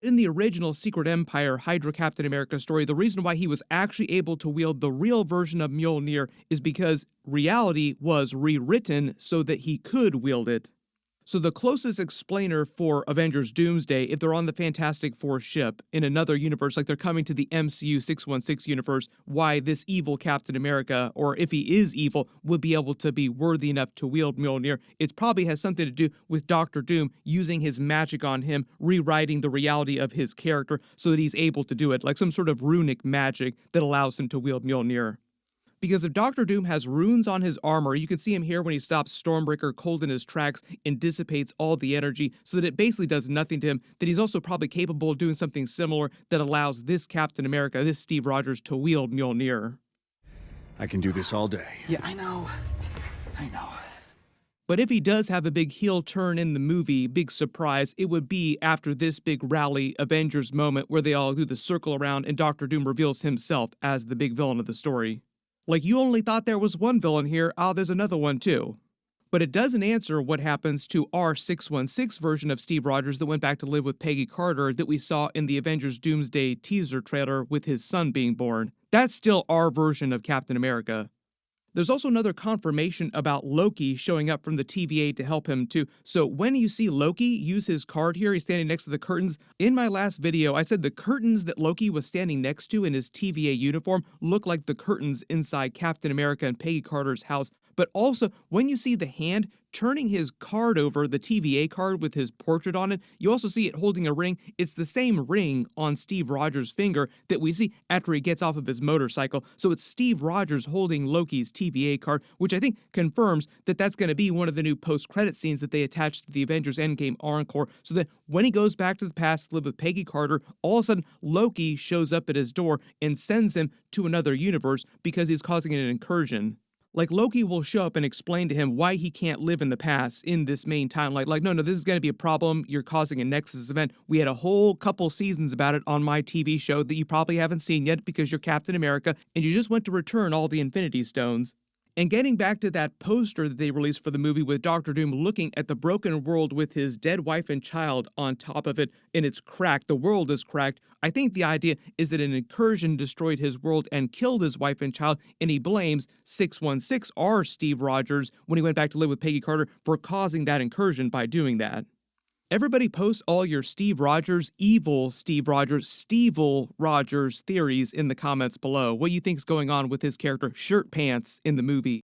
In the original Secret Empire Hydra Captain America story, the reason why he was actually able to wield the real version of Mjolnir is because reality was rewritten so that he could wield it. So the closest explainer for Avengers Doomsday, if they're on the Fantastic Four ship in another universe, like they're coming to the MCU 616 universe, why this evil Captain America, or if he is evil, would be able to be worthy enough to wield Mjolnir, it probably has something to do with Doctor Doom using his magic on him, rewriting the reality of his character so that he's able to do it, like some sort of runic magic that allows him to wield Mjolnir. Because if Doctor Doom has runes on his armor, you can see him here when he stops Stormbreaker cold in his tracks and dissipates all the energy so that it basically does nothing to him, then he's also probably capable of doing something similar that allows this Captain America, this Steve Rogers, to wield Mjolnir. I can do this all day. Yeah, I know. I know. But if he does have a big heel turn in the movie, big surprise, it would be after this big rally Avengers moment where they all do the circle around and Doctor Doom reveals himself as the big villain of the story. Like, you only thought there was one villain here, there's another one too. But it doesn't answer what happens to our 616 version of Steve Rogers that went back to live with Peggy Carter that we saw in the Avengers Doomsday teaser trailer with his son being born. That's still our version of Captain America. There's also another confirmation about Loki showing up from the TVA to help him too. So when you see Loki use his card here, he's standing next to the curtains. In my last video, I said the curtains that Loki was standing next to in his TVA uniform look like the curtains inside Captain America and Peggy Carter's house. But also, when you see the hand turning his card over, the TVA card with his portrait on it, you also see it holding a ring. It's the same ring on Steve Rogers' finger that we see after he gets off of his motorcycle. So it's Steve Rogers holding Loki's TVA card, which I think confirms that that's going to be one of the new post-credit scenes that they attach to the Avengers Endgame Encore, so that when he goes back to the past to live with Peggy Carter, all of a sudden Loki shows up at his door and sends him to another universe because he's causing an incursion. Like, Loki will show up and explain to him why he can't live in the past in this main timeline. Like, no, this is going to be a problem. You're causing a Nexus event. We had a whole couple seasons about it on my TV show that you probably haven't seen yet because you're Captain America and you just went to return all the Infinity Stones. And getting back to that poster that they released for the movie with Doctor Doom looking at the broken world with his dead wife and child on top of it, and it's cracked, the world is cracked, I think the idea is that an incursion destroyed his world and killed his wife and child, and he blames 616, or Steve Rogers, when he went back to live with Peggy Carter, for causing that incursion by doing that. Everybody post all your Steve Rogers, evil Steve Rogers, Steve-ul Rogers theories in the comments below. What do you think is going on with his character Shirt Pants in the movie?